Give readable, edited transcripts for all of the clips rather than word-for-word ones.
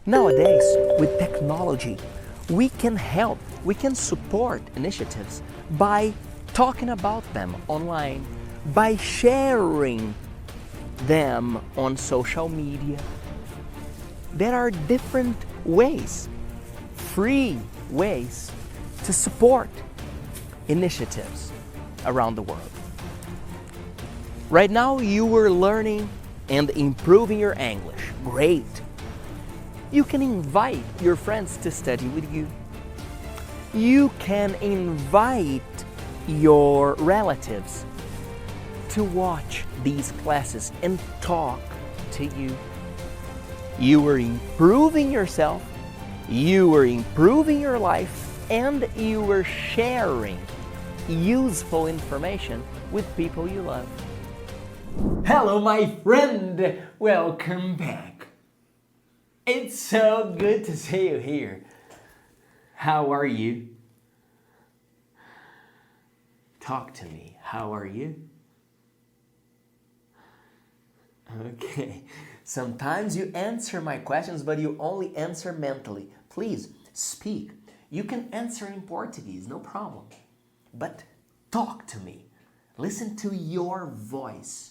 Nowadays, with technology, we can help, we can support initiatives by talking about them online, by sharing them on social media. There are different ways, free ways, to support initiatives around the world. Right now, you are learning and improving your English. Great! You can invite your friends to study with you. You can invite your relatives to watch these classes and talk to you. You are improving yourself, you are improving your life, and you are sharing useful information with people you love. Hello, my friend! Welcome back. It's so good to see you here. How are you? Talk to me. How are you? Okay. Sometimes you answer my questions, but you only answer mentally. Please, speak. You can answer in Portuguese, no problem. But talk to me. Listen to your voice.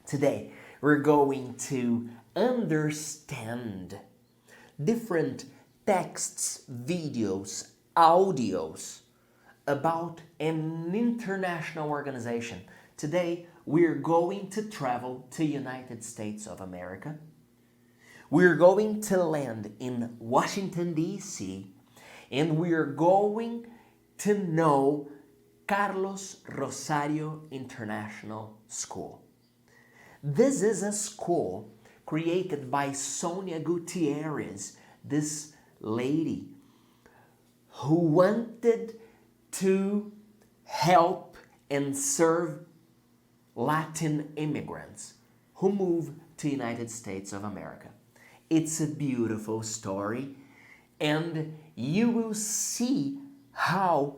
Today, we're going to understand different texts, videos, audios about an international organization. Today, we're going to travel to United States of America. We're going to land in Washington, D.C., and we're going to know Carlos Rosario International School. This is a school created by Sonia Gutierrez, this lady who wanted to help and serve Latin immigrants who moved to the United States of America. It's a beautiful story, and you will see how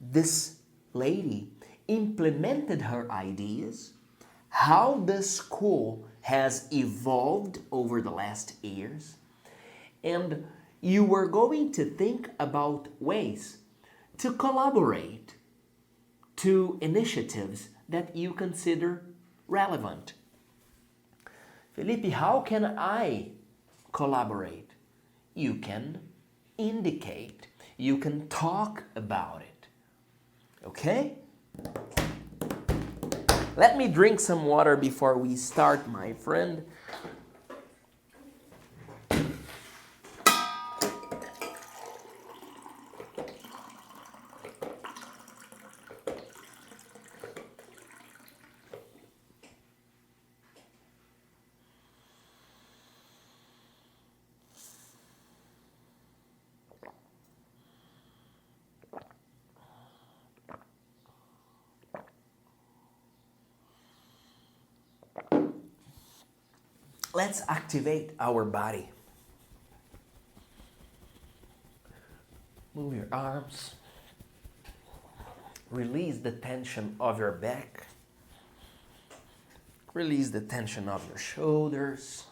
this lady implemented her ideas, how the school has evolved over the last years, and you are going to think about ways to collaborate to initiatives that you consider relevant. Felipe, how can I collaborate? You can indicate, you can talk about it. Okay? Let me drink some water before we start, my friend. Let's activate our body. Move your arms. Release the tension of your back. Release the tension of your shoulders.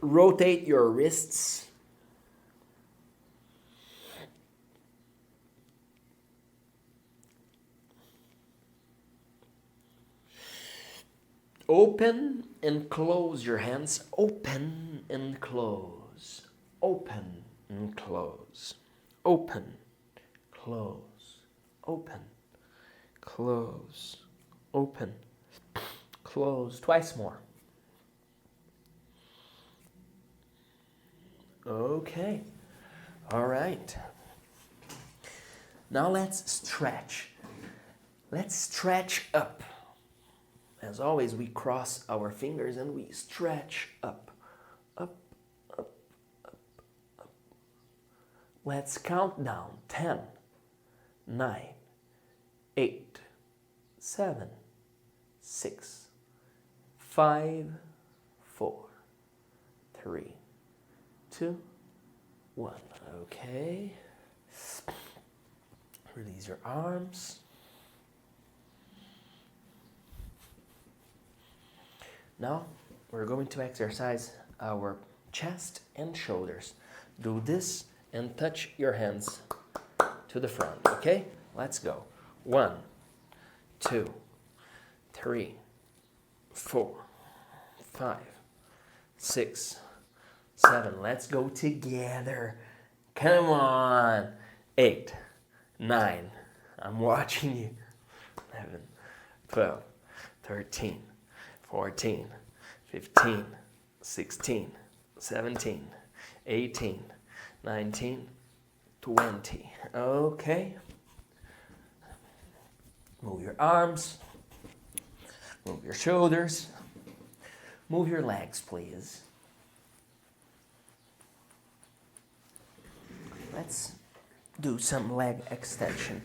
Rotate your wrists. Open and close your hands. Open and close. Open and close. Open, close, open, close, open, close. Twice more. Okay. All right. Now let's stretch. Let's stretch up. As always, we cross our fingers and we stretch up, up, up, up, up. Let's count down. 10, 9, 8, 7, 6, 5, 4, 3, 2, 1. Okay. Release your arms. Now we're going to exercise our chest and shoulders. Do this and touch your hands to the front, okay? Let's go. 1, 2, 3, 4, 5, 6, 7. Let's go together. Come on. 8, 9. I'm watching you. 11, 12, 13, 14, 15, 16, 17, 18, 19, 20. Okay. Move your arms. Move your shoulders. Move your legs, please. Let's do some leg extension.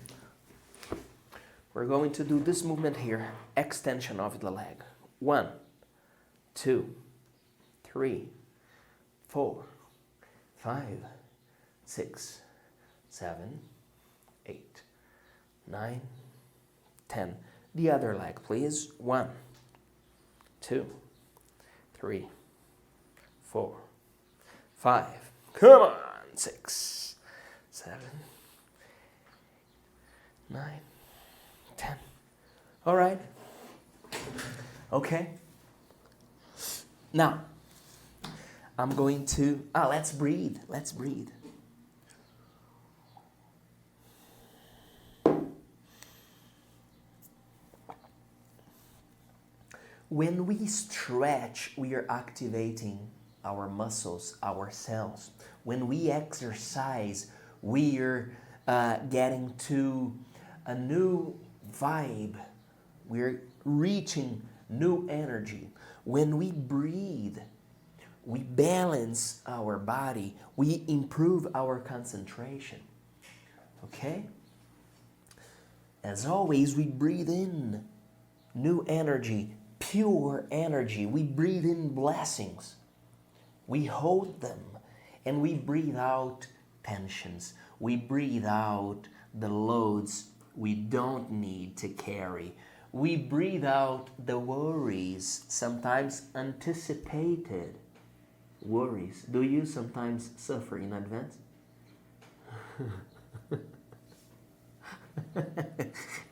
We're going to do this movement here, extension of the leg. 1, 2, 3, 4, 5, 6, 7, 8, 9, 10. The other leg, please. 1, 2, 3, 4, 5. Come on. 6, 7, 9, 10. All right. Okay. Now, I'm going to, let's breathe. Let's breathe. When we stretch, we are activating our muscles, our cells. When we exercise, we are getting to a new vibe. We're reaching new energy. When we breathe, we balance our body. We improve our concentration. Okay? As always, we breathe in new energy, pure energy. We breathe in blessings. We hold them and we breathe out tensions. We breathe out the loads we don't need to carry. We breathe out the worries, sometimes anticipated worries. Do you sometimes suffer in advance?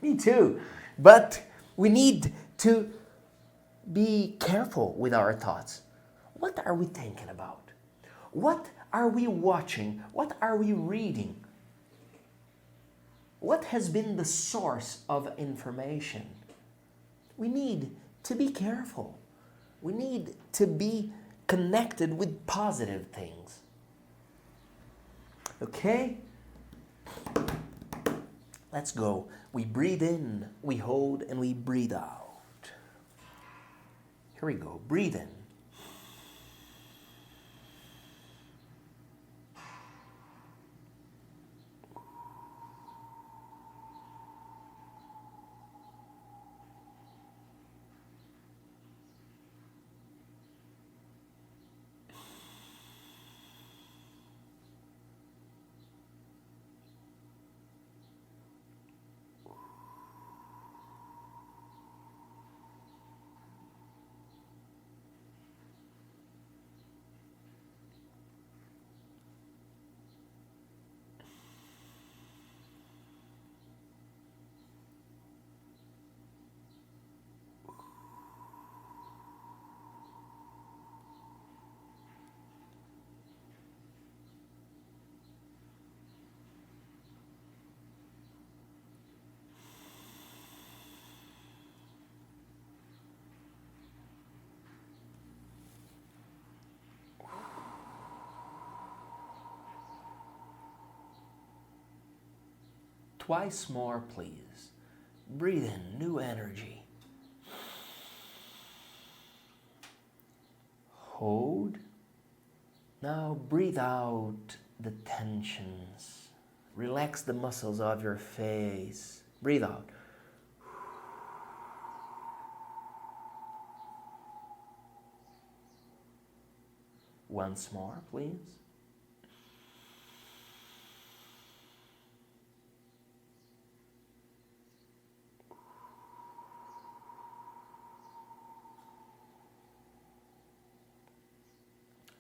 Me too. But we need to be careful with our thoughts. What are we thinking about? What are we watching? What are we reading? What has been the source of information? We need to be careful. We need to be connected with positive things. Okay? Let's go. We breathe in, we hold, and we breathe out. Here we go. Breathe in. Twice more, please. Breathe in new energy. Hold. Now breathe out the tensions. Relax the muscles of your face. Breathe out. Once more, please.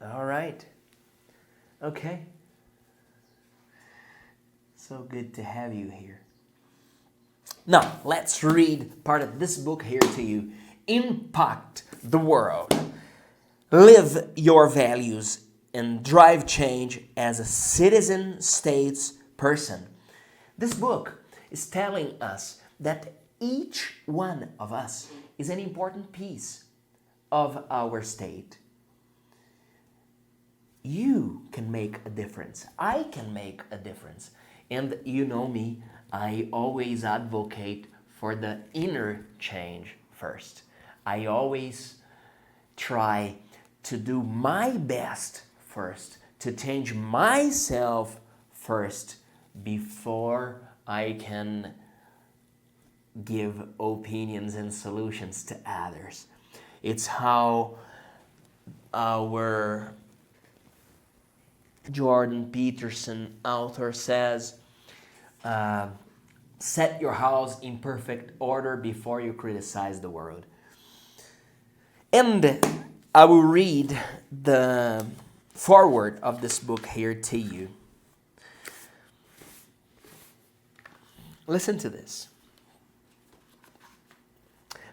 All right. Okay. So good to have you here. Now, let's read part of this book here to you. Impact the world. Live your values and drive change as a citizen states person. This book is telling us that each one of us is an important piece of our state. You can make a difference. I can make a difference. And you know me, I always advocate for the inner change first. I always try to do my best first, to change myself first before I can give opinions and solutions to others. It's how our Jordan Peterson author says, set your house in perfect order before you criticize the world. And I will read the foreword of this book here to you. Listen to this.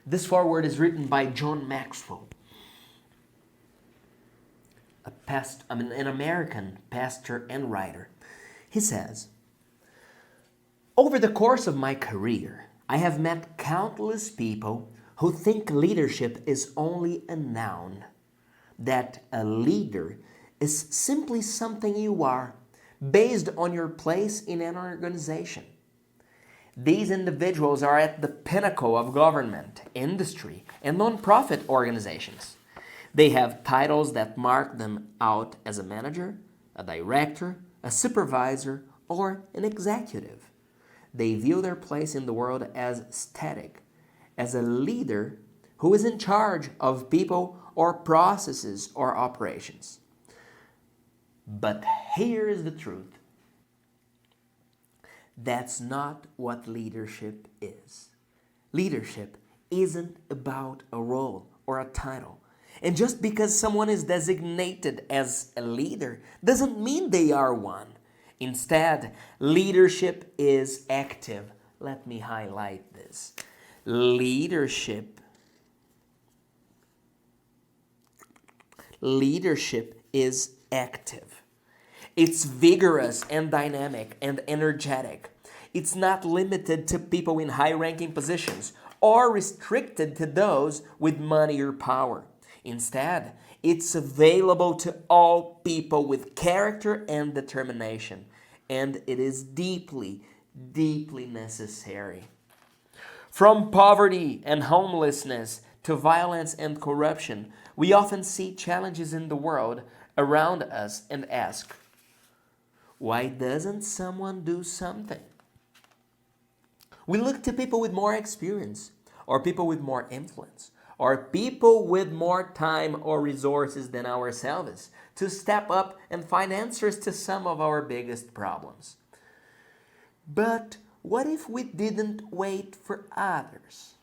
This foreword is written by John Maxwell, an American pastor and writer. He says, over the course of my career, I have met countless people who think leadership is only a noun, that a leader is simply something you are based on your place in an organization. These individuals are at the pinnacle of government, industry, and non-profit organizations. They have titles that mark them out as a manager, a director, a supervisor, or an executive. They view their place in the world as static, as a leader who is in charge of people or processes or operations. But here is the truth. That's not what leadership is. Leadership isn't about a role or a title. And just because someone is designated as a leader doesn't mean they are one. Instead, leadership is active. Let me highlight this. Leadership is active. It's vigorous and dynamic and energetic. It's not limited to people in high-ranking positions or restricted to those with money or power. Instead, it's available to all people with character and determination, and it is deeply, deeply necessary. From poverty and homelessness to violence and corruption, we often see challenges in the world around us and ask, why doesn't someone do something? We look to people with more experience, or people with more influence, or people with more time or resources than ourselves to step up and find answers to some of our biggest problems. But what if we didn't wait for others?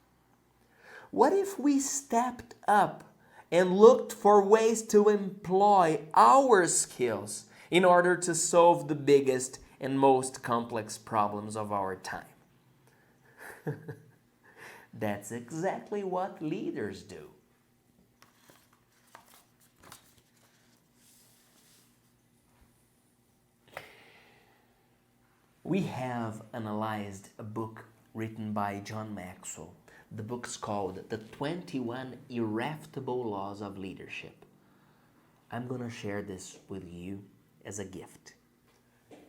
What if we stepped up and looked for ways to employ our skills in order to solve the biggest and most complex problems of our time? That's exactly what leaders do. We have analyzed a book written by John Maxwell. The book's called The 21 Irrefutable Laws of Leadership. I'm going to share this with you as a gift.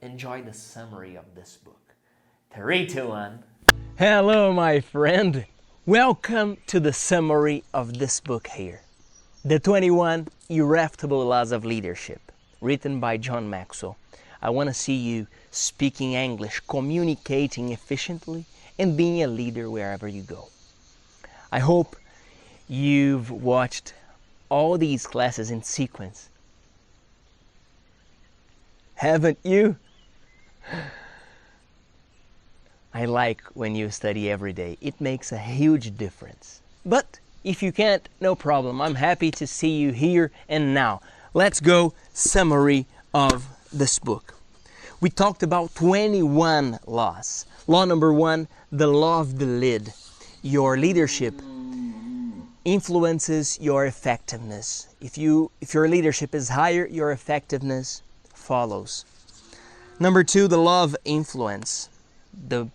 Enjoy the summary of this book. 3, 2, 1. Hello, my friend. Welcome to the summary of this book here. The 21 Irrefutable Laws of Leadership, written by John Maxwell. I want to see you speaking English, communicating efficiently, and being a leader wherever you go. I hope you've watched all these classes in sequence. Haven't you? I like when you study every day. It makes a huge difference. But if you can't, no problem. I'm happy to see you here and now. let's go summary of this book. We talked about 21 laws. Law number 1, the law of the lid. Your leadership influences your effectiveness. If your leadership is higher, your effectiveness follows. Number 2, the law of influence. The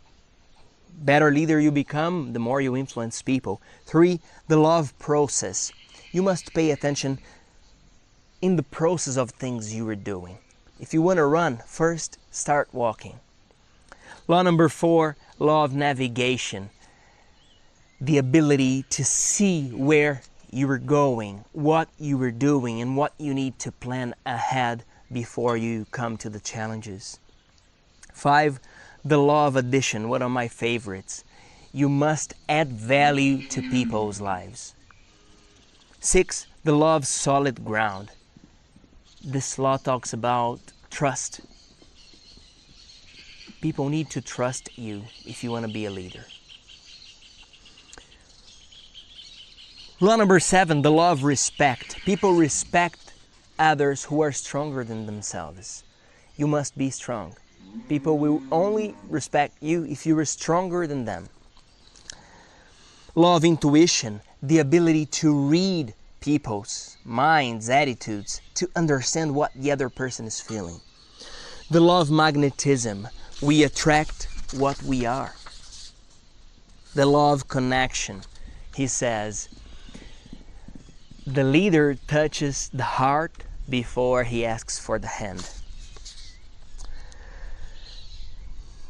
better leader you become, the more you influence people. 3, the law of process. You must pay attention in the process of things you are doing. If you want to run, first start walking. Law number 4, law of navigation. The ability to see where you are going, what you are doing, and what you need to plan ahead before you come to the challenges. 5, the law of addition, one of my favorites. You must add value to people's lives. 6, the law of solid ground. This law talks about trust. People need to trust you if you want to be a leader. Law number 7, the law of respect. People respect others who are stronger than themselves. You must be strong. People will only respect you if you are stronger than them. Law of intuition, the ability to read people's minds, attitudes, to understand what the other person is feeling. The law of magnetism, we attract what we are. The law of connection, he says, the leader touches the heart before he asks for the hand.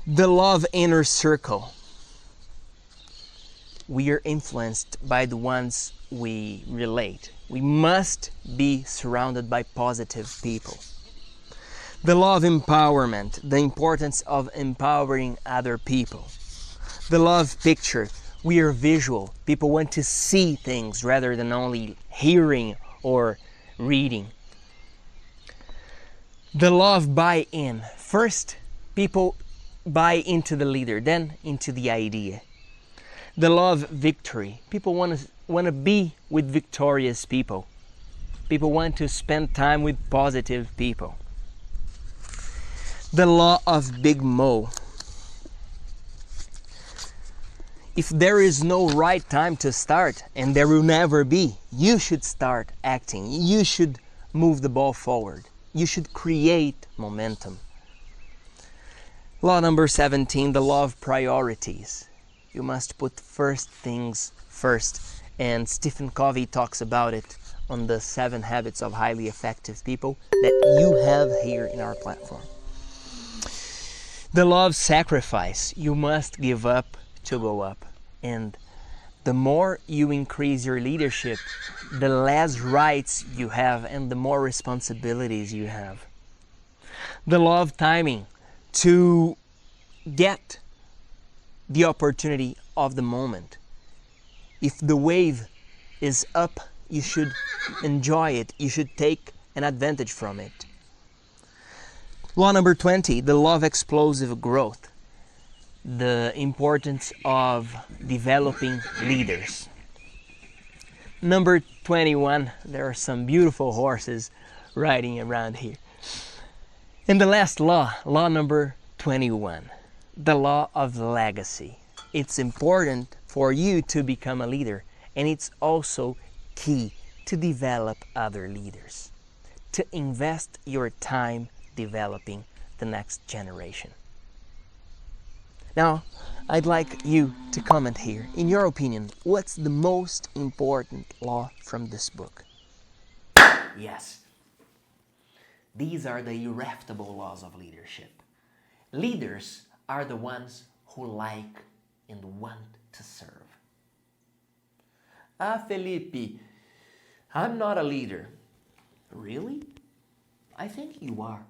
The law of inner circle. We are influenced by the ones we relate. We must be surrounded by positive people. The law of empowerment, the importance of empowering other people. The law of picture. We are visual. People want to see things rather than only hearing or reading. The law of buy-in. First, people buy into the leader, then into the idea. The law of victory. People want to be with victorious people. People want to spend time with positive people. The law of Big Mo. If there is no right time to start, and there will never be, you should start acting. You should move the ball forward. You should create momentum. Law number 17, the law of priorities. You must put first things first. And Stephen Covey talks about it on the 7 Habits of Highly Effective People that you have here in our platform. The law of sacrifice. You must give up to go up. And the more you increase your leadership, the less rights you have and the more responsibilities you have. The law of timing. To get the opportunity of the moment. If the wave is up, you should enjoy it. You should take an advantage from it. Law number 20, the law of explosive growth. The importance of developing leaders. Number 21, there are some beautiful horses riding around here. And the last law, law number 21, the law of legacy. It's important for you to become a leader, and it's also key to develop other leaders, to invest your time developing the next generation. Now, I'd like you to comment here. In your opinion, what's the most important law from this book? Yes. These are the irrefutable laws of leadership. Leaders are the ones who like and want to serve. Felipe, I'm not a leader. Really? I think you are.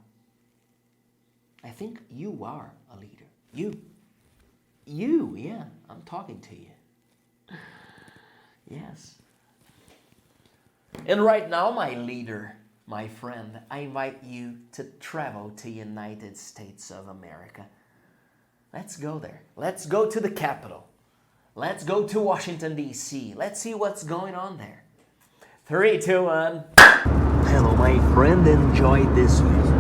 I think you are a leader. You, yeah, I'm talking to you. Yes. And right now, my leader, my friend, I invite you to travel to United States of America. Let's go there. Let's go to the capital. Let's go to Washington, D.C. Let's see what's going on there. 3, 2, 1. Hello, my friend, enjoy this music.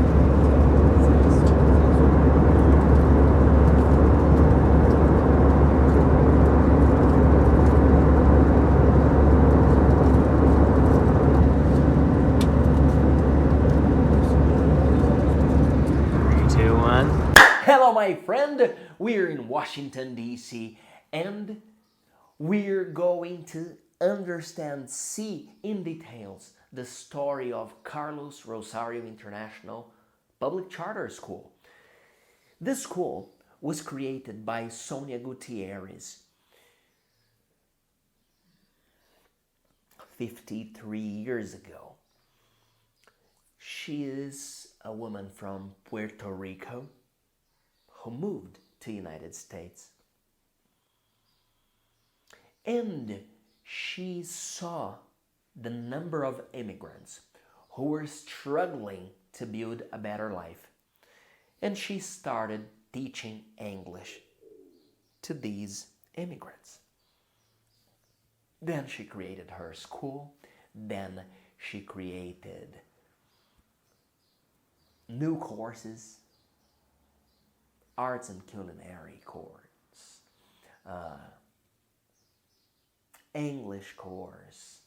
Hello, my friend. We're in Washington, D.C., and we're going to see in details the story of Carlos Rosario International Public Charter School. This school was created by Sonia Gutierrez 53 years ago. She is a woman from Puerto Rico who moved to the United States. And she saw the number of immigrants who were struggling to build a better life. And she started teaching English to these immigrants. Then she created her school. Then she created new courses, arts and culinary course, English course,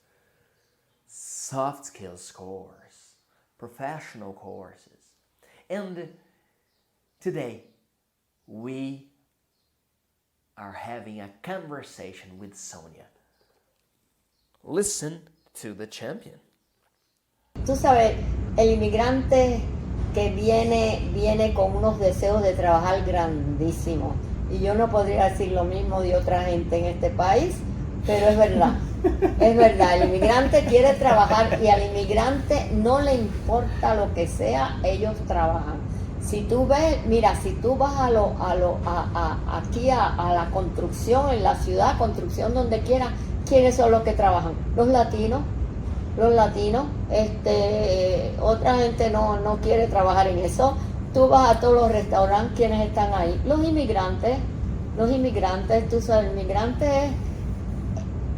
soft skills course, professional courses. And today we are having a conversation with Sonia. Listen to the champion. Tú sabes, el inmigrante que viene con unos deseos de trabajar grandísimos. Y yo no podría decir lo mismo de otra gente en este país, pero es verdad. Es verdad, el inmigrante quiere trabajar y al inmigrante no le importa lo que sea, ellos trabajan. Si tú ves, mira, si tú vas aquí a la construcción en la ciudad, construcción donde quiera, ¿quiénes son los que trabajan? Los latinos, otra gente no quiere trabajar en eso. Tú vas a todos los restaurantes, ¿quiénes están ahí? Los inmigrantes, tú sabes, el inmigrante es...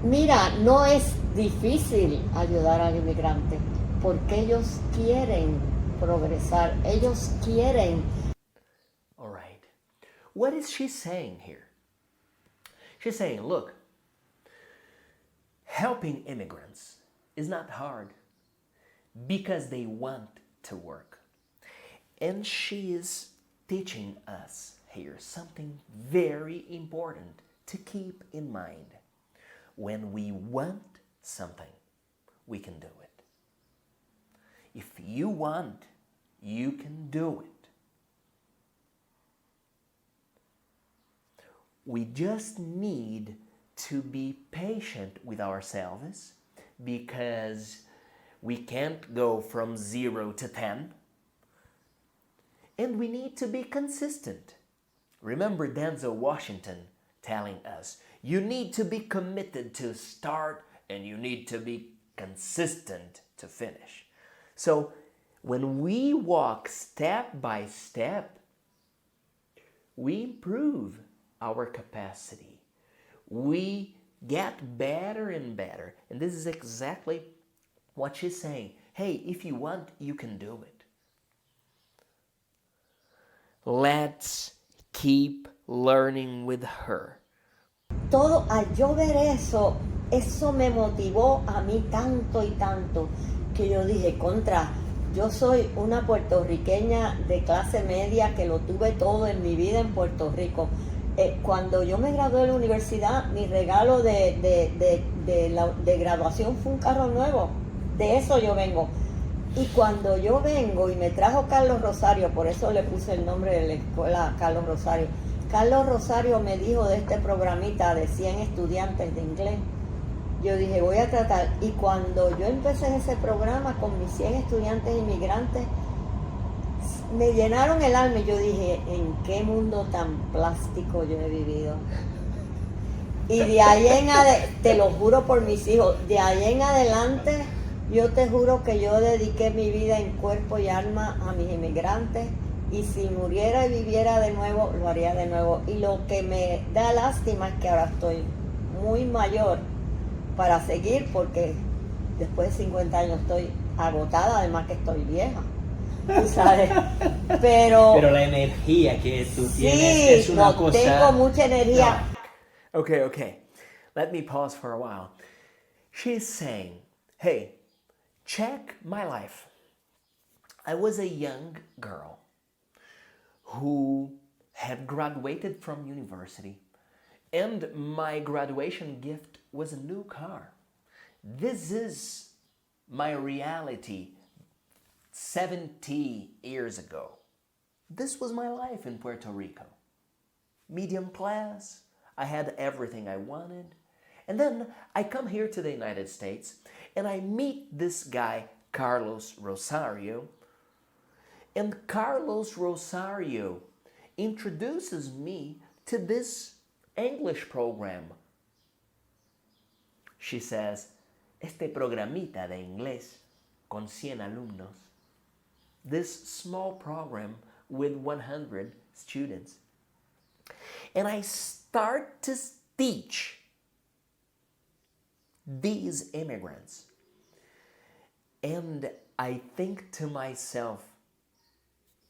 Mira, no es difícil ayudar al inmigrante, porque ellos quieren progresar, ellos quieren. All right. What is she saying here? She's saying, look, helping immigrants is not hard because they want to work. And she is teaching us here something very important to keep in mind. When we want something, we can do it. If you want, you can do it. We just need to be patient with ourselves because we can't go from 0 to 10. And we need to be consistent. Remember Denzel Washington telling us, you need to be committed to start and you need to be consistent to finish. So when we walk step by step, we improve our capacity. We get better and better. And this is exactly what she's saying. Hey, if you want, you can do it. Let's keep learning with her. Todo, al yo ver eso me motivó a mí tanto y tanto, que yo dije, yo soy una puertorriqueña de clase media que lo tuve todo en mi vida en Puerto Rico. Cuando yo me gradué de la universidad, mi regalo de graduación fue un carro nuevo. De eso yo vengo. Y cuando yo vengo y me trajo Carlos Rosario, por eso le puse el nombre de la escuela Carlos Rosario. Carlos Rosario me dijo de este programita de 100 estudiantes de inglés. Yo dije, voy a tratar. Y cuando yo empecé ese programa con mis 100 estudiantes inmigrantes, me llenaron el alma y yo dije, ¿en qué mundo tan plástico yo he vivido? Y de ahí en adelante, te lo juro por mis hijos, de ahí en adelante, yo te juro que yo dediqué mi vida en cuerpo y alma a mis inmigrantes. Y si muriera y viviera de nuevo, lo haría de nuevo. Y lo que me da lástima es que ahora estoy muy mayor para seguir, porque después de 50 años estoy agotada, además que estoy vieja, tú sabes, pero la energía que tú sí, tienes es una no, cosa... tengo mucha energía. Okay. Let me pause for a while. She's saying, hey, check my life. I was a young girl who had graduated from university, and my graduation gift was a new car. This is my reality 70 years ago. This was my life in Puerto Rico. Medium class, I had everything I wanted. And then I come here to the United States and I meet this guy, Carlos Rosario. And Carlos Rosario introduces me to this English program. She says, este programita de inglés con 100 alumnos. This small program with 100 students. And I start to teach these immigrants. And I think to myself,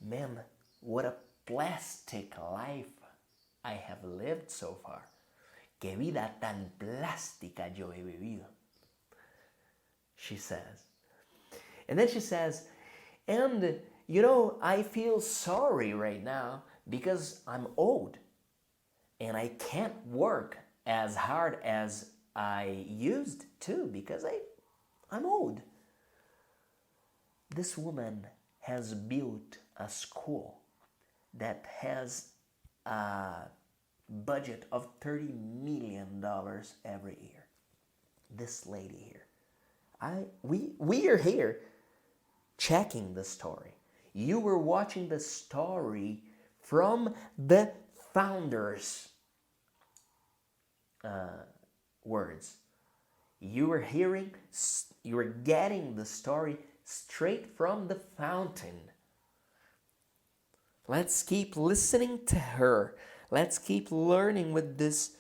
man, what a plastic life I have lived so far. Qué vida tan plástica yo he vivido. She says. And then she says, and you know, I feel sorry right now because I'm old and I can't work as hard as I used to because I'm old. This woman has built a school that has a budget of $30 million every year. This lady here. We are here checking the story. You were watching the story from the founders' words. You were getting the story straight from the fountain. Let's keep listening to her. Let's keep learning with this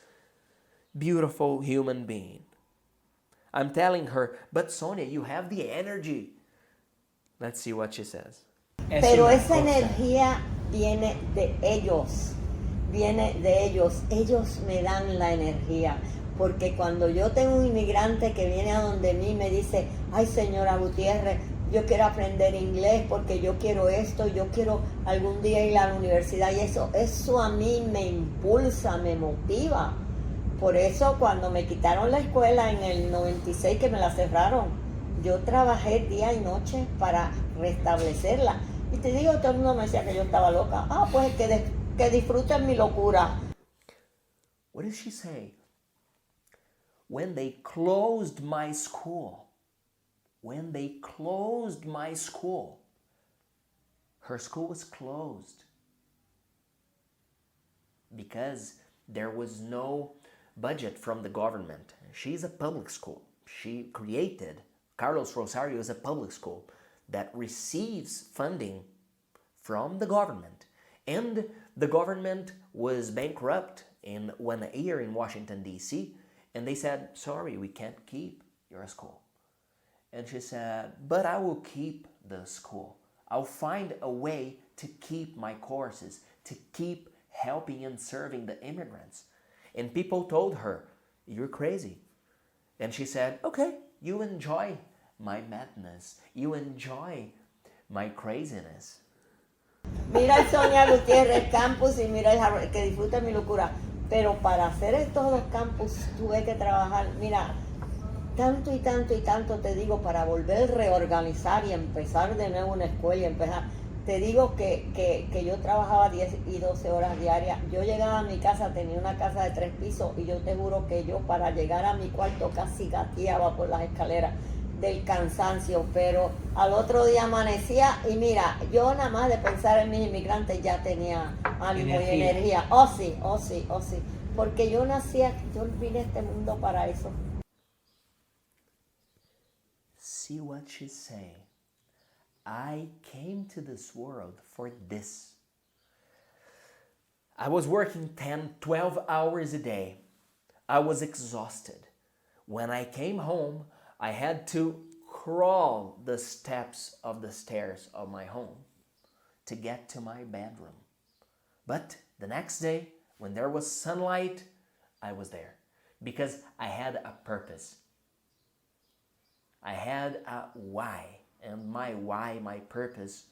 beautiful human being. I'm telling her, but Sonia, you have the energy. Let's see what she says. Pero esa energía viene de ellos, ellos me dan la energía, porque cuando yo tengo un inmigrante que viene a donde mí me dice, ay señora Gutiérrez, yo quiero aprender inglés porque yo quiero esto, yo quiero algún día ir a la universidad y eso a mí me impulsa, me motiva. Por eso cuando me quitaron la escuela en el 96 que me la cerraron, yo trabajé día y noche para restablecerla. Y te digo, todo el mundo me decía que yo estaba loca. Ah, pues que disfruten mi locura. What does she say? When they closed my school, her school was closed because there was no budget from the government. She's a public school. Carlos Rosario is a public school that receives funding from the government. And the government was bankrupt in 1 year in Washington, D.C., and they said, sorry, we can't keep your school. And she said, but I will keep the school. I'll find a way to keep my courses, to keep helping and serving the immigrants. And people told her, you're crazy. And she said, okay, you enjoy my madness. You enjoy my craziness. Mira el Sonia Gutiérrez campus y mira el Harvard, que disfruta mi locura. Pero para hacer estos dos campus tuve que trabajar, mira, tanto y tanto y tanto te digo, para volver a reorganizar y empezar de nuevo una escuela y empezar. Te digo que yo trabajaba 10 y 12 horas diarias. Yo llegaba a mi casa, tenía una casa de 3 pisos y yo te juro que yo para llegar a mi cuarto casi gateaba por las escaleras del cansancio, pero al otro día amanecía y mira, yo nada más de pensar en mis inmigrantes ya tenía ánimo y energía. Oh sí, porque yo vine a este mundo para eso. See what she's saying. I came to this world for this. I was working 10, 12 hours a day. I was exhausted. When I came home, I had to crawl the steps of the stairs of my home to get to my bedroom. But the next day, when there was sunlight, I was there because I had a purpose. I had a why, and my why, my purpose,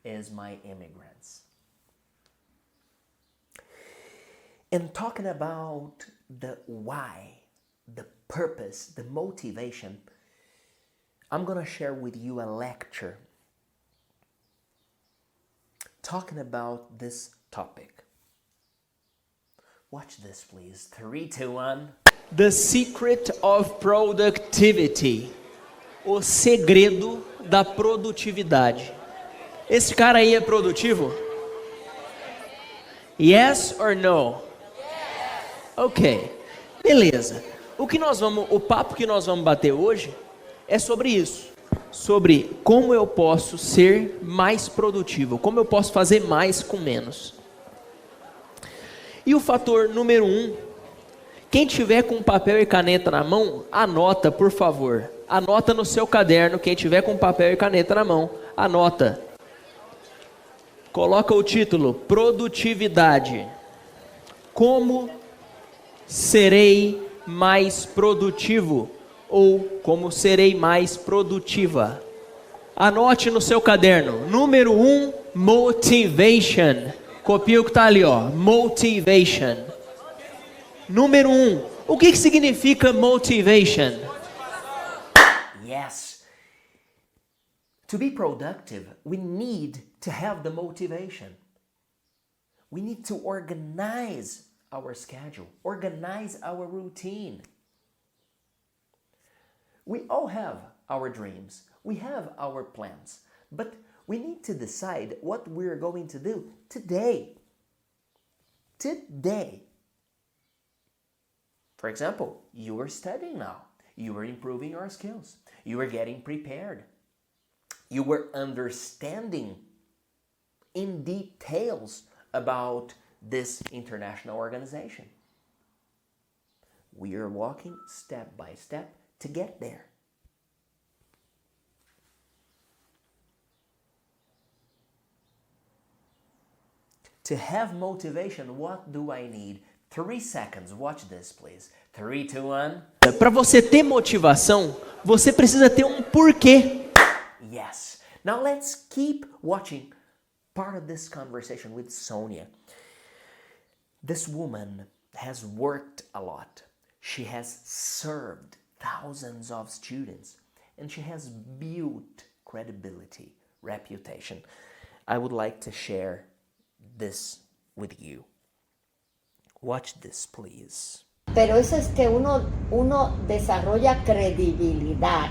is my immigrants. And talking about the why, the purpose, the motivation, I'm going to share with you a lecture talking about this topic. Watch this, please. 3, 2, 1. The Secret of Productivity. O segredo da produtividade. Esse cara aí é produtivo? Yes or no? Ok. Beleza. O papo que nós vamos bater hoje é sobre isso. Sobre como eu posso ser mais produtivo. Como eu posso fazer mais com menos. E o fator número 1. Quem tiver com papel e caneta na mão, anota, por favor. Anota no seu caderno, quem tiver com papel e caneta na mão, anota. Coloca o título, Produtividade. Como serei mais produtivo? Ou como serei mais produtiva? Anote no seu caderno. Número 1, motivation. Copia o que está ali, ó. Motivation. Número 1. O que significa motivation? Yes. To be productive, we need to have the motivation. We need to organize our schedule, organize our routine. We all have our dreams, we have our plans, but we need to decide what we're going to do today. Today. For example, you are studying now. You are improving your skills. You are getting prepared. You were understanding in details about this international organization. We are walking step by step to get there. To have motivation, what do I need? 3 seconds. Watch this, please. 3, 2, 1. Para você ter motivação, você precisa ter um porquê. Yes. Now let's keep watching part of this conversation with Sonia. This woman has worked a lot. She has served thousands of students and she has built credibility, reputation. I would like to share this with you. Watch this, please. Pero eso es que uno desarrolla credibilidad.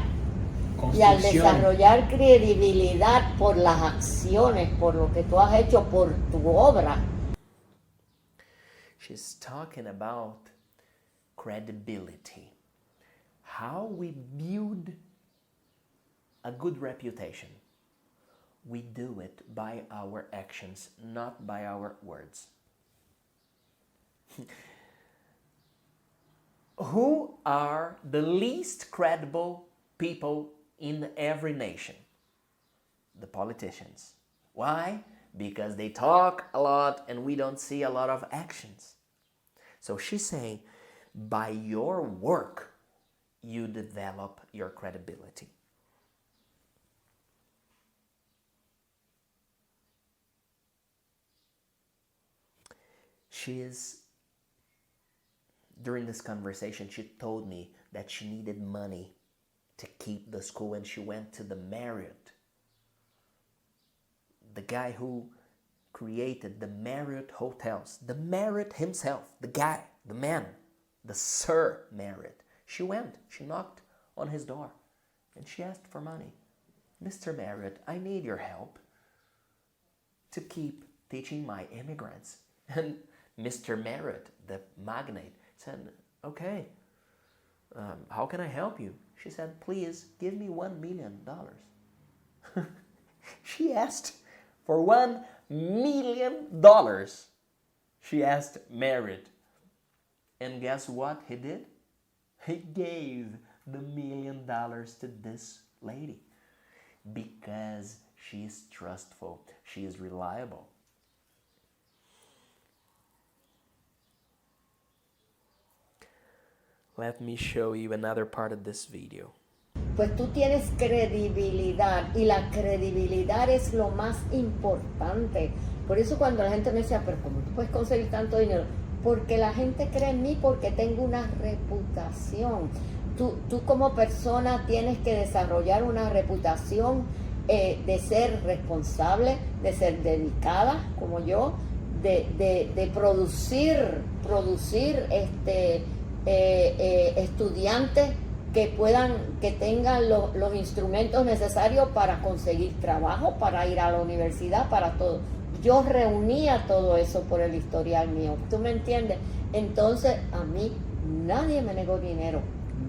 Y al desarrollar credibilidad por las acciones, por lo que tú has hecho, por tu obra. She's talking about credibility. How we build a good reputation. We do it by our actions, not by our words. Who are the least credible people in every nation? The politicians. Why? Because they talk a lot and we don't see a lot of actions. So she's saying, by your work, you develop your credibility. During this conversation, she told me that she needed money to keep the school and she went to the Marriott. The guy who created the Marriott hotels, the Marriott himself, the guy, the man, the Sir Marriott. She went, she knocked on his door and she asked for money. Mr. Marriott, I need your help to keep teaching my immigrants. And Mr. Marriott, the magnate, said, okay, how can I help you? She said, please give me $1 million. She asked for $1 million. She asked Marriott. And guess what he did? He gave the $1 million to this lady? Because she is trustful, she is reliable. Let me show you another part of this video. Pues tú tienes credibilidad y la credibilidad es lo más importante. Por eso cuando la gente me decía, pero ¿cómo tú puedes conseguir tanto dinero? Porque la gente cree en mí porque tengo una reputación. Tú como persona tienes que desarrollar una reputación de ser responsable, de ser dedicada como yo, de producir estudiantes que tengan los instrumentos necesarios para conseguir trabajo, para ir a la universidad, para todo. Yo reunía todo eso por el historial mío, ¿tú me entiendes? Entonces a mí nadie me negó dinero,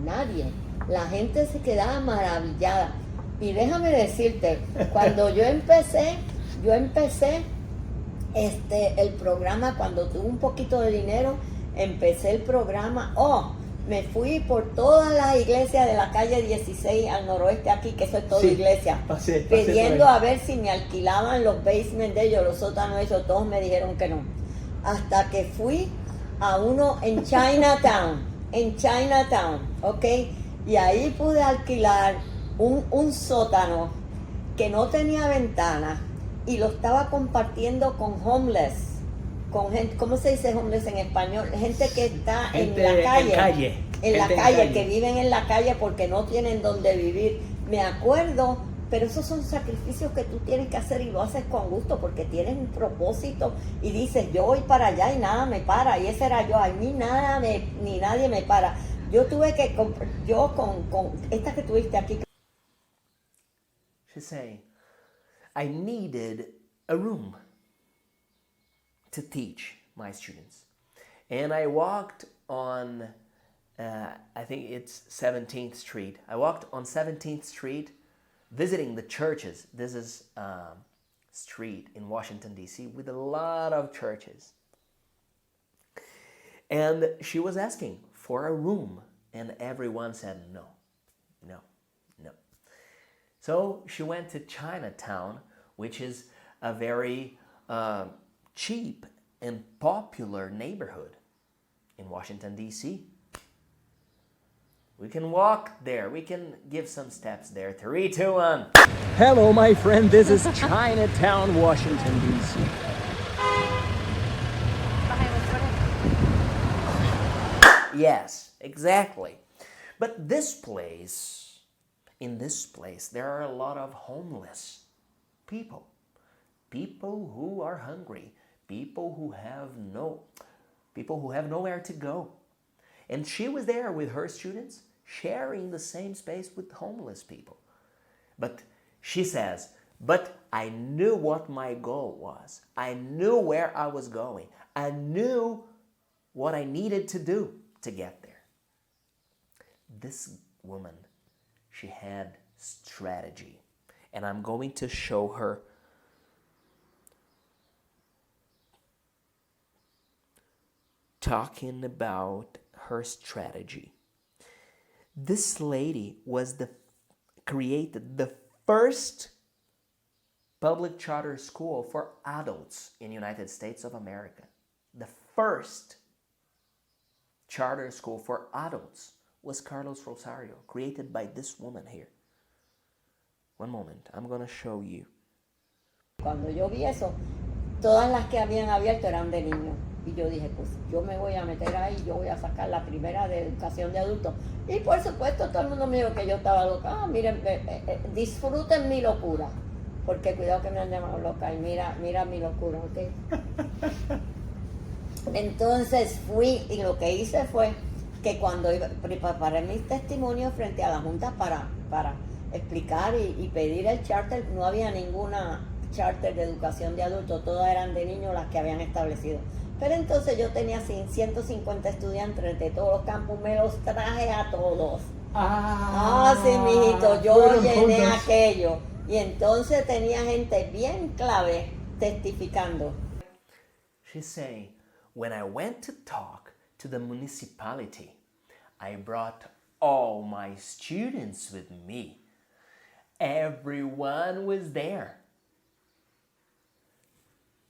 nadie. La gente se quedaba maravillada. Y déjame decirte, cuando yo empecé el programa, cuando tuve un poquito de dinero, empecé el programa, me fui por todas las iglesias de la calle 16 al noroeste aquí, que eso es toda iglesia, pidiendo a ver si me alquilaban los basements de ellos, los sótanos de ellos, todos me dijeron que no. Hasta que fui a uno en Chinatown, ¿ok? Y ahí pude alquilar un sótano que no tenía ventana y lo estaba compartiendo con homeless. Con gente, ¿cómo se dice homeless en español? Gente que está en la calle, que viven en la calle porque no tienen donde vivir. Me acuerdo, pero esos son sacrificios que tú tienes que hacer y lo haces con gusto porque tienes un propósito y dices, yo voy para allá y nada me para. Y ese era yo, a mí ni nadie me para. Yo tuve que, con esta que tuviste aquí. She's saying, I needed a room to teach my students. And I walked on, I think it's 17th Street. I walked on 17th Street visiting the churches. This is a street in Washington, D.C. with a lot of churches. And she was asking for a room, and everyone said no. So she went to Chinatown, which is a very cheap and popular neighborhood in Washington, D.C. We can walk there. We can give some steps there. 3, 2, 1. Hello, my friend. This is Chinatown, Washington, D.C. Yes, exactly. But in this place, there are a lot of homeless people. People who are hungry. People who have nowhere to go. And she was there with her students, sharing the same space with homeless people. But she says, but I knew what my goal was. I knew where I was going. I knew what I needed to do to get there. This woman, she had strategy. And I'm going to show her talking about her strategy. This lady created the first public charter school for adults in the United States of America. The first charter school for adults was Carlos Rosario, created by this woman here. One moment, I'm going to show you. Cuando yo vi eso, todas las que habían abierto eran de niños. Y yo dije, pues yo me voy a meter ahí, yo voy a sacar la primera de educación de adultos. Y por supuesto todo el mundo me dijo que yo estaba loca. Miren, disfruten mi locura. Porque cuidado que me han llamado loca. Y mira mi locura, ¿ok? Entonces fui y lo que hice fue que cuando preparé mis testimonios frente a la Junta para explicar y pedir el charter, no había ninguna charter de educación de adultos, todas eran de niños las que habían establecido. Pero entonces yo tenía 150 estudiantes de todos los campus, me los traje a todos. Sí, mijito, yo llené aquello. Y entonces tenía gente bien clave testificando. She's saying, when I went to talk to the municipality, I brought all my students with me. Everyone was there.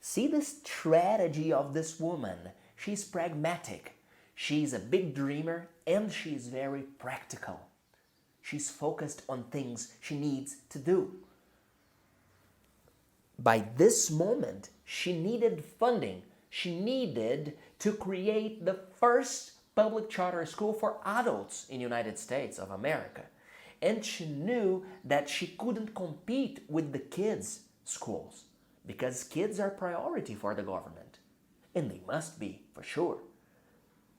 See the strategy of this woman. She's pragmatic. She's a big dreamer and she's very practical. She's focused on things she needs to do. By this moment, she needed funding. She needed to create the first public charter school for adults in the United States of America. And she knew that she couldn't compete with the kids' schools because kids are priority for the government. And they must be, for sure.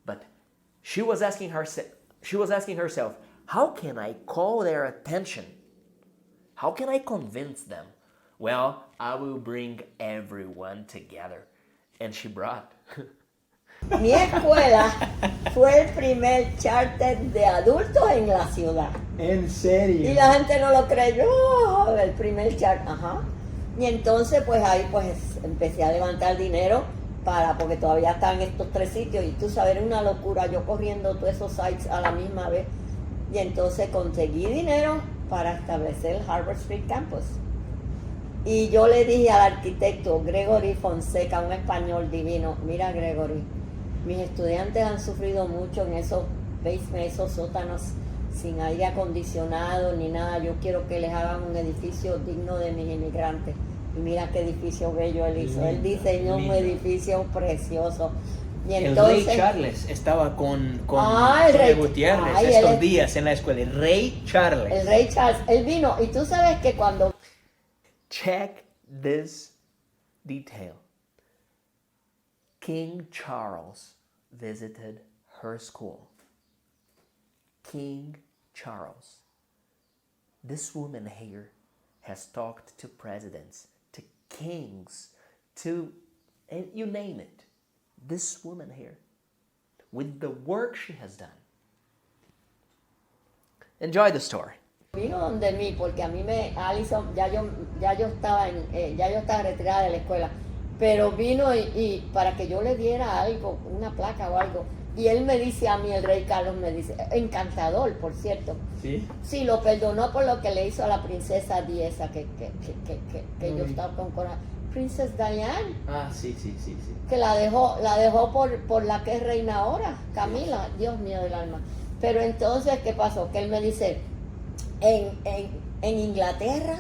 But she was asking herself, how can I call their attention? How can I convince them? Well, I will bring everyone together. And she brought. Mi escuela fue el primer charter de adultos en la ciudad. ¿En serio? Y la gente no lo creyó, el primer charter, ajá. Y entonces pues ahí pues empecé a levantar dinero porque todavía estaban estos 3 sitios y tú sabes, era una locura, yo corriendo todos esos sites a la misma vez. Y entonces conseguí dinero para establecer el Harvard Street Campus. Y yo le dije al arquitecto Gregory Fonseca, un español divino, mira Gregory, mis estudiantes han sufrido mucho en esos basements, esos sótanos sin aire acondicionado ni nada, yo quiero que les hagan un edificio digno de mis inmigrantes. Y mira qué edificio bello él hizo, él diseñó un edificio precioso. Y entonces, el rey Charles estaba con el rey Gutiérrez estos días en la escuela, el rey Charles. El rey Charles, él vino y tú sabes que cuando... Check this detail. King Charles visited her school. King Charles. This woman here has talked to presidents, to kings, to, and you name it. This woman here, with the work she has done. Enjoy the story. Vino donde mí porque a mí Alison, ya yo estaba retirada de la escuela, pero vino y para que yo le diera algo, una placa o algo, y él me dice a mí, el rey Carlos me dice, encantador, por cierto. ¿Sí? Sí, lo perdonó por lo que le hizo a la princesa Dieza, que yo estaba con coraje. Princess Diane. Ah, sí. Que la dejó por la que es reina ahora, Camila, Dios mío del alma. Pero entonces, ¿qué pasó? Que él me dice, en Inglaterra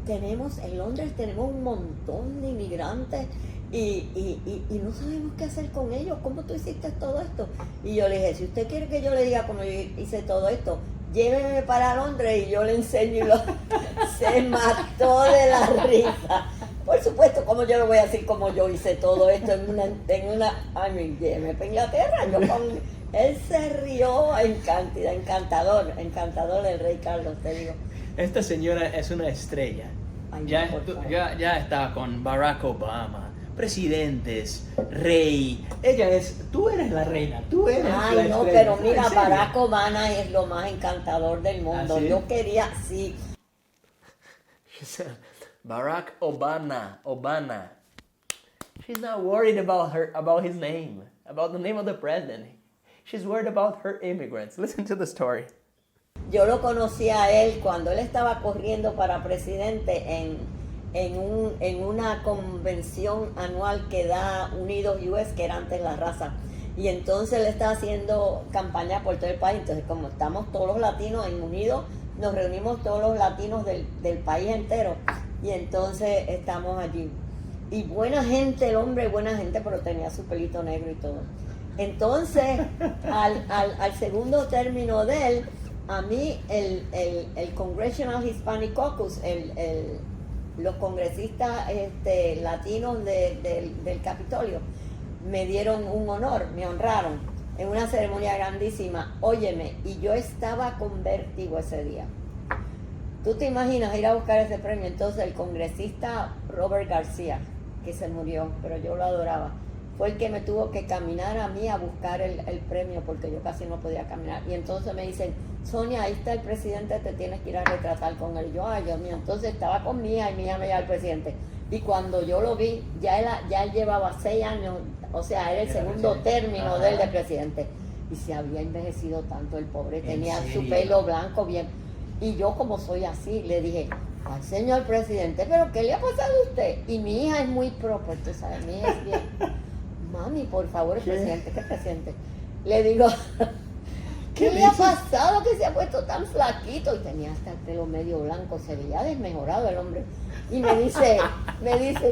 en Londres tenemos un montón de inmigrantes y no sabemos qué hacer con ellos. ¿Cómo tú hiciste todo esto? Y yo le dije, si usted quiere que yo le diga cómo yo hice todo esto, lléveme para Londres y yo le enseño. Se mató de la risa. Por supuesto, como yo le voy a decir cómo yo hice todo esto lléveme para Inglaterra. Él se rió en cantidad, encantador el rey Carlos, te digo. Esta señora es una estrella. Ay, Ya está con Barack Obama, presidentes, rey. Tú eres la reina, tú eres la Ay, no, estrella. pero mira, Barack Obama es lo más encantador del mundo. ¿Ah, sí? Yo quería, sí. She said, Barack Obama. She's not worried about his name, about the name of the president. She's worried about her immigrants. Listen to the story. Yo lo conocí a él cuando él estaba corriendo para presidente en una convención anual que da Unidos US, que era antes la raza. Y entonces él estaba haciendo campaña por todo el país. Entonces, como estamos todos los latinos en Unidos, nos reunimos todos los latinos del país entero. Y entonces estamos allí. Y buena gente, el hombre, buena gente, pero tenía su pelito negro y todo. Entonces, al segundo término de él, a mí el Congressional Hispanic Caucus, los congresistas latinos del Capitolio, me dieron un honor, me honraron en una ceremonia grandísima. Óyeme, y yo estaba con vértigo ese día. ¿Tú te imaginas ir a buscar ese premio? Entonces el congresista Robert García, que se murió, pero yo lo adoraba, fue el que me tuvo que caminar a mí a buscar el premio porque yo casi no podía caminar. Y entonces me dicen, Sonia, ahí está el presidente, te tienes que ir a retratar con él. Y yo, ay Dios mío, entonces estaba con mi hija y mi hija me llevaba al presidente. Y cuando yo lo vi, ya él llevaba 6 años, o sea, era el segundo término de presidente. Y se había envejecido tanto el pobre, tenía su pelo blanco bien. Y yo, como soy así, le dije, ay, señor presidente, ¿pero qué le ha pasado a usted? Y mi hija es muy proper, tú sabes, mi hija es bien. Mami, por favor, presidente, ¿qué presidente? Le digo, ¿qué le ha pasado que se ha puesto tan flaquito? Y tenía hasta el pelo medio blanco, se veía desmejorado el hombre. Y me dice,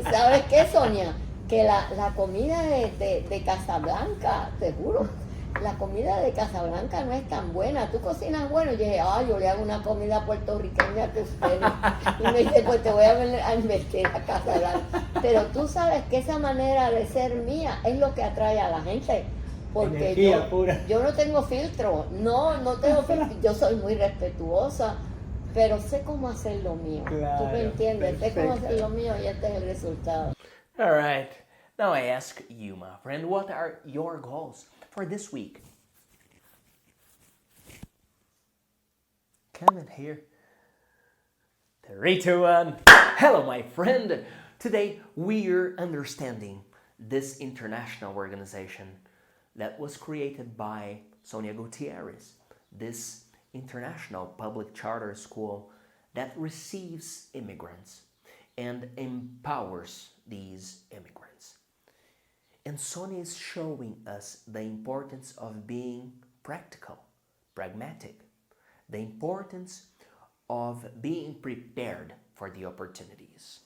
¿sabes qué, Sonia? Que la comida de Casablanca, te juro, la comida de Casablanca no es tan buena. ¿Tú cocinas bueno? Y yo dije, yo le hago una comida puertorriqueña que ustedes. Y me dice, pues te voy a invertir a Casablanca. Pero tú sabes que esa manera de ser mía es lo que atrae a la gente. Porque yo no tengo filtro, no tengo filtro, yo soy muy respetuosa, pero sé cómo hacer lo mío. Claro, ¿Tú me entiendes? perfecto. Sé cómo hacer lo mío y este es el resultado. All right. Now I ask you, my friend, what are your goals for this week? Come in here. 3, 2, 1. Hello, my friend. Today we're understanding this international organization that was created by Sonia Gutierrez, this international public charter school that receives immigrants and empowers these immigrants. And Sonia is showing us the importance of being practical, pragmatic, the importance of being prepared for the opportunities.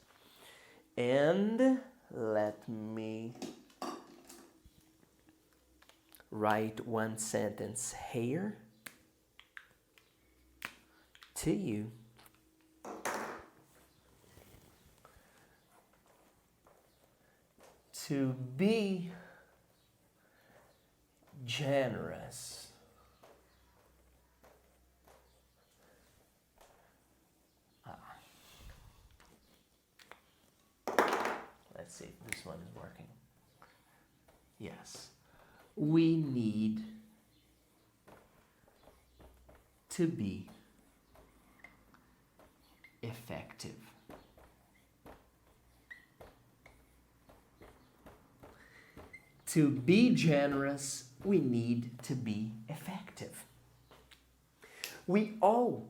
And let me write one sentence here to you. To be generous let's see if this one is working. Yes. We need to be effective. To be generous, we need to be effective. We all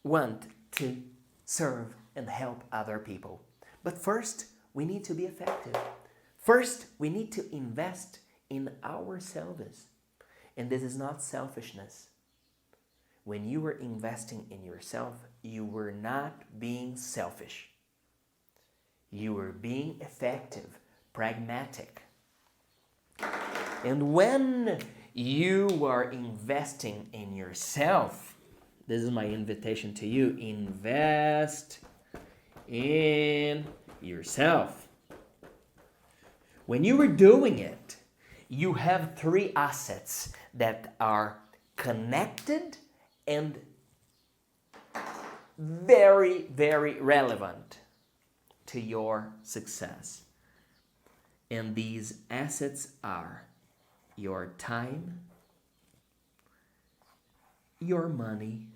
want to serve and help other people. But first, we need to be effective. First, we need to invest in ourselves. And this is not selfishness. When you were investing in yourself, you were not being selfish. You were being effective, pragmatic. And when you are investing in yourself, this is my invitation to you, invest in yourself. When you are doing it, you have 3 assets that are connected and very, very relevant to your success. And these assets are your time, your money,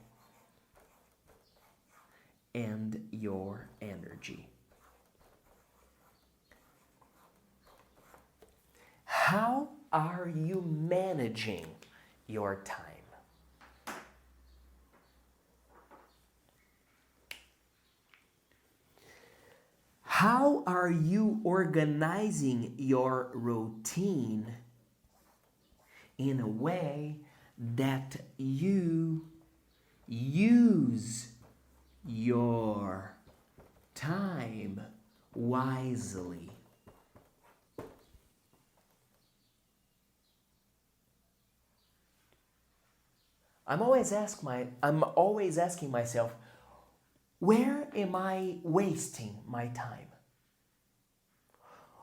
and your energy. How are you managing your time? How are you organizing your routine in a way that you use your time wisely? I'm always asking myself, where am I wasting my time?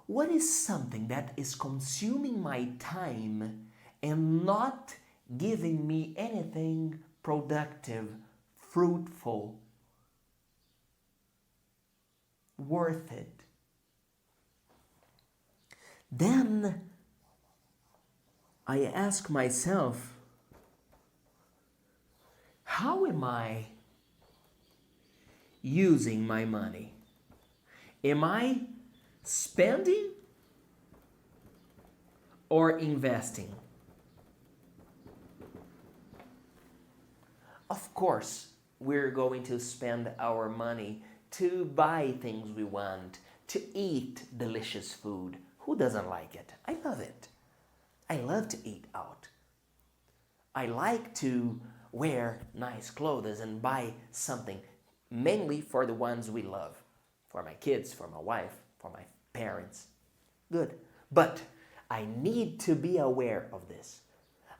What is something that is consuming my time and not giving me anything productive, fruitful, worth it? Then I ask myself, how am I using my money? Am I spending or investing? Of course, we're going to spend our money to buy things we want, to eat delicious food. Who doesn't like it? I love it. I love to eat out. I like to wear nice clothes and buy something, mainly for the ones we love, for my kids, for my wife, for my parents. Good. But I need to be aware of this.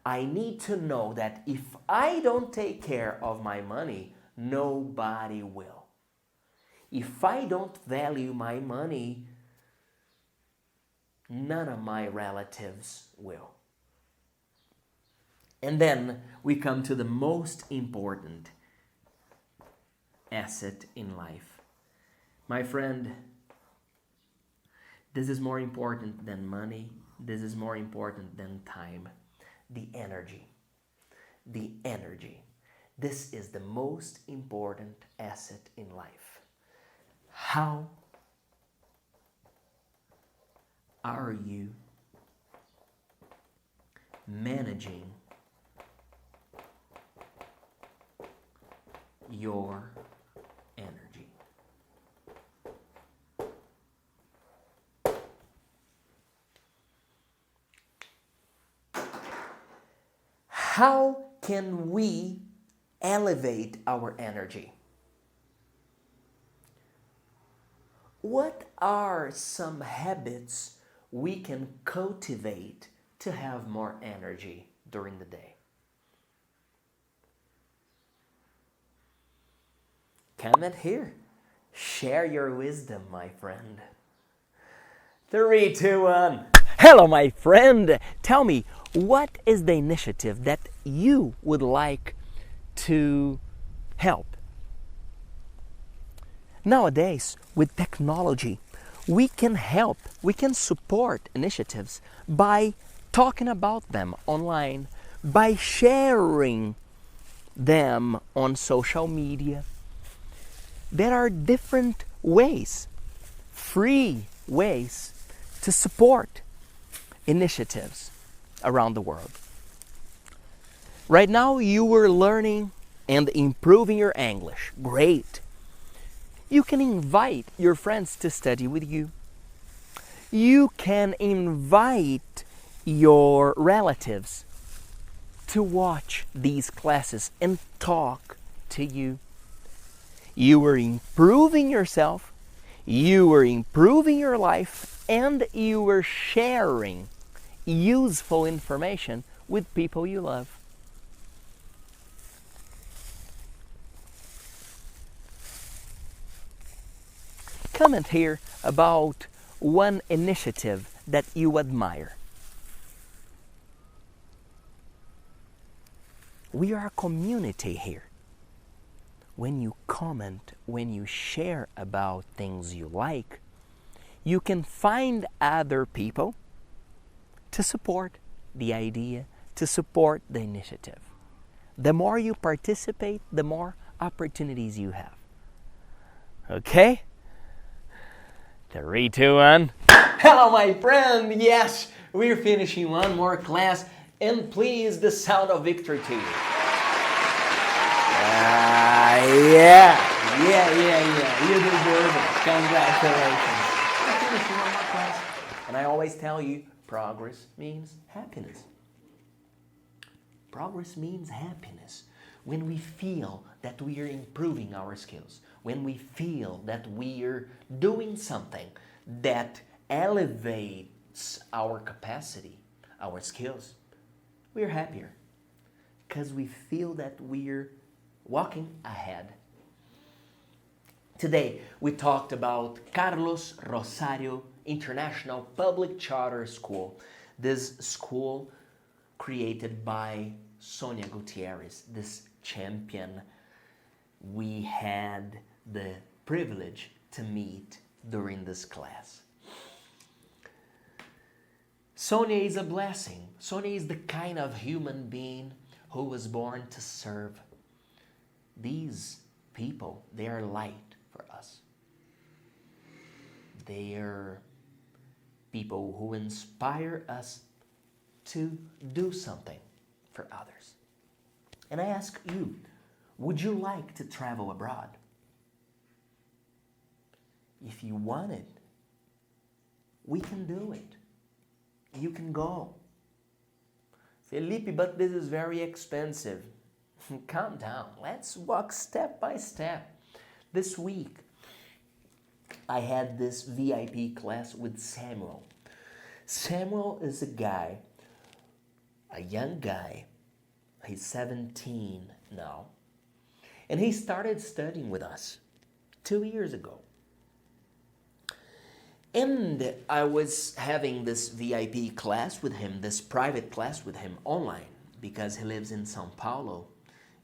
I need to know that if I don't take care of my money, nobody will. If I don't value my money, none of my relatives will. And then we come to the most important asset in life. My friend, this is more important than money. This is more important than time. The energy. The energy. This is the most important asset in life. How are you managing your energy? How can we elevate our energy? What are some habits we can cultivate to have more energy during the day? Comment here. Share your wisdom, my friend. 3, 2, 1. Hello, my friend. Tell me, what is the initiative that you would like to help? Nowadays, with technology, we can help, we can support initiatives by talking about them online, by sharing them on social media. There are different ways, free ways to support initiatives around the world. Right now, you are learning and improving your English. Great. You can invite your friends to study with you. You can invite your relatives to watch these classes and talk to you. You are improving yourself, you are improving your life, and you are sharing useful information with people you love. Comment here about one initiative that you admire. We are a community here. When you comment, when you share about things you like, you can find other people to support the idea, to support the initiative. The more you participate, the more opportunities you have. Okay? 3, 2, 1. Hello, my friend. Yes, we're finishing one more class, and please, the sound of victory to you. Yeah. You deserve it. Congratulations. We're finishing one more class, and I always tell you, progress means happiness. Progress means happiness. When we feel that we are improving our skills, when we feel that we are doing something that elevates our capacity, our skills, we're happier because we feel that we're walking ahead. Today, we talked about Carlos Rosario International Public Charter School. This school created by Sonia Gutierrez, this champion we had the privilege to meet during this class. Sonia is a blessing. Sonia is the kind of human being who was born to serve. These people, they are light for us. They are people who inspire us to do something for others. And I ask you, Would you like to travel abroad? If you want it, we can do it. You can go. Felipe, but this is very expensive. Calm down. Let's walk step by step. This week, I had this VIP class with Samuel. Samuel is a young guy. He's 17 now. And he started studying with us 2 years ago. And I was having this VIP class with him, this private class with him online, because he lives in São Paulo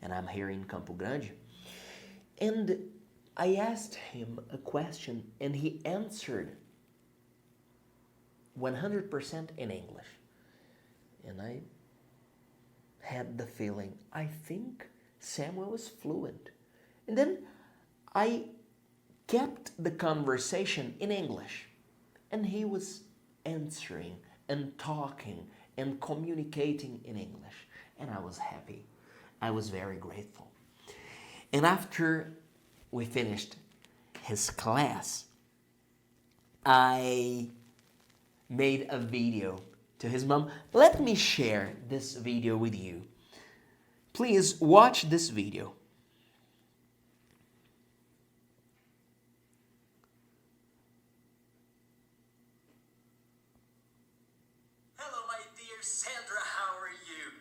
and I'm here in Campo Grande. And I asked him a question and he answered 100% in English. And I had the feeling, I think Samuel is fluent. And then I kept the conversation in English. And he was answering and talking and communicating in English. And I was happy. I was very grateful. And after we finished his class, I made a video to his mom. Let me share this video with you. Please watch this video. Hello, my dear Sandra, how are you?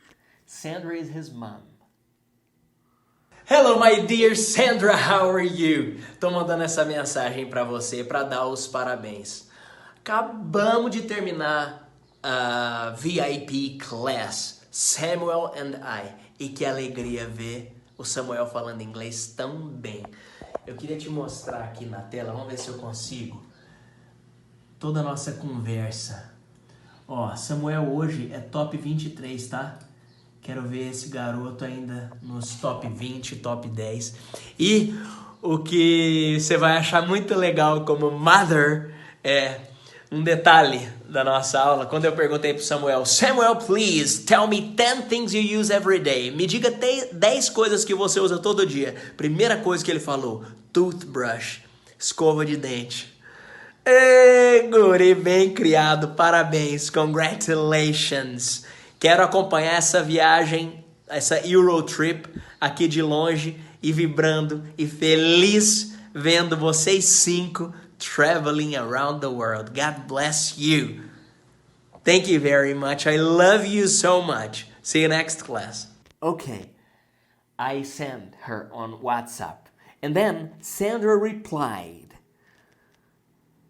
Sandra is his mom. Hello, my dear Sandra, how are you? Tô mandando essa mensagem para você para dar os parabéns. Acabamos de terminar a VIP class, Samuel and I. E que alegria ver o Samuel falando inglês tão bem. Eu queria te mostrar aqui na tela, vamos ver se eu consigo, toda a nossa conversa. Ó, Samuel hoje é top 23, tá? Quero ver esse garoto ainda nos top 20, top 10. E o que você vai achar muito legal como mother é um detalhe da nossa aula. Quando eu perguntei pro Samuel, Samuel, please, tell me 10 things you use every day. Me diga 10 coisas que você usa todo dia. Primeira coisa que ele falou, toothbrush, escova de dente. Ei, guri, bem criado, parabéns, congratulations. Quero acompanhar essa viagem, essa Eurotrip aqui de longe e vibrando e feliz vendo vocês 5 traveling around the world. God bless you. Thank you very much. I love you so much. See you next class. Okay, I sent her on WhatsApp. And then Sandra replied.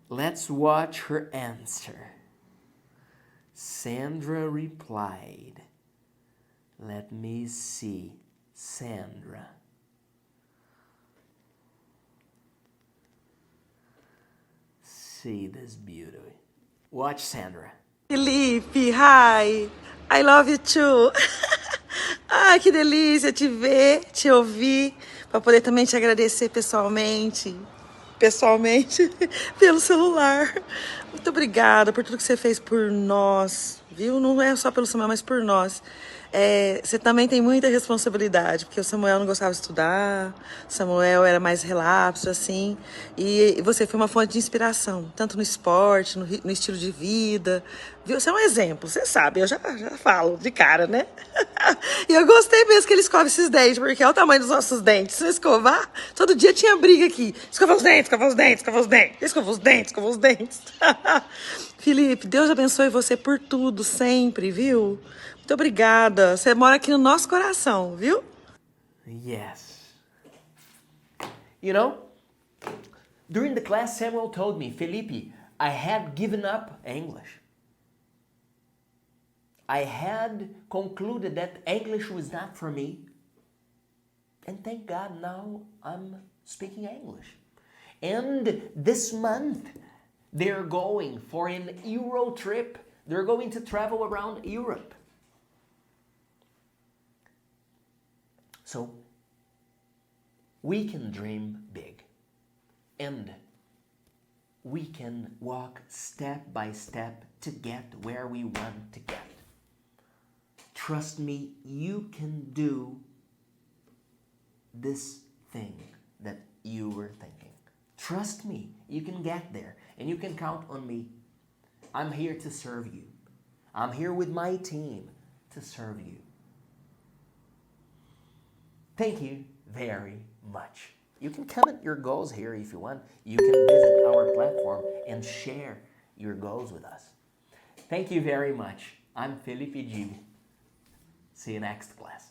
Let's watch her answer. Sandra replied. Let me see. Sandra. See this beauty. Watch Sandra. Felipe, hi. I love you too. Ai, que delícia te ver, te ouvir, para poder também te agradecer pessoalmente, pelo celular. Muito obrigada por tudo que você fez por nós, viu? Não é só pelo Samuel, mas por nós. Você também tem muita responsabilidade, porque o Samuel não gostava de estudar, o Samuel era mais relapso, assim, e você foi uma fonte de inspiração, tanto no esporte, no estilo de vida, viu? Você é um exemplo, você sabe, eu já falo de cara, né? E eu gostei mesmo que ele escova esses dentes, porque olha o tamanho dos nossos dentes, se eu escovar, todo dia tinha briga aqui, escova os dentes, escova os dentes, escova os dentes, escova os dentes, escova os dentes. Felipe, Deus abençoe você por tudo, sempre, viu? Muito obrigada. Você mora aqui no nosso coração, viu? Yes. You know, during the class, Samuel told me, Felipe, I had given up English. I had concluded that English was not for me. And thank God now I'm speaking English. And this month, they're going for an Euro trip. They're going to travel around Europe. So, we can dream big, and we can walk step by step to get where we want to get. Trust me, you can do this thing that you were thinking. Trust me, you can get there and you can count on me. I'm here to serve you. I'm here with my team to serve you. Thank you very much. You can comment your goals here if you want. You can visit our platform and share your goals with us. Thank you very much. I'm Felipe Dib. See you next class.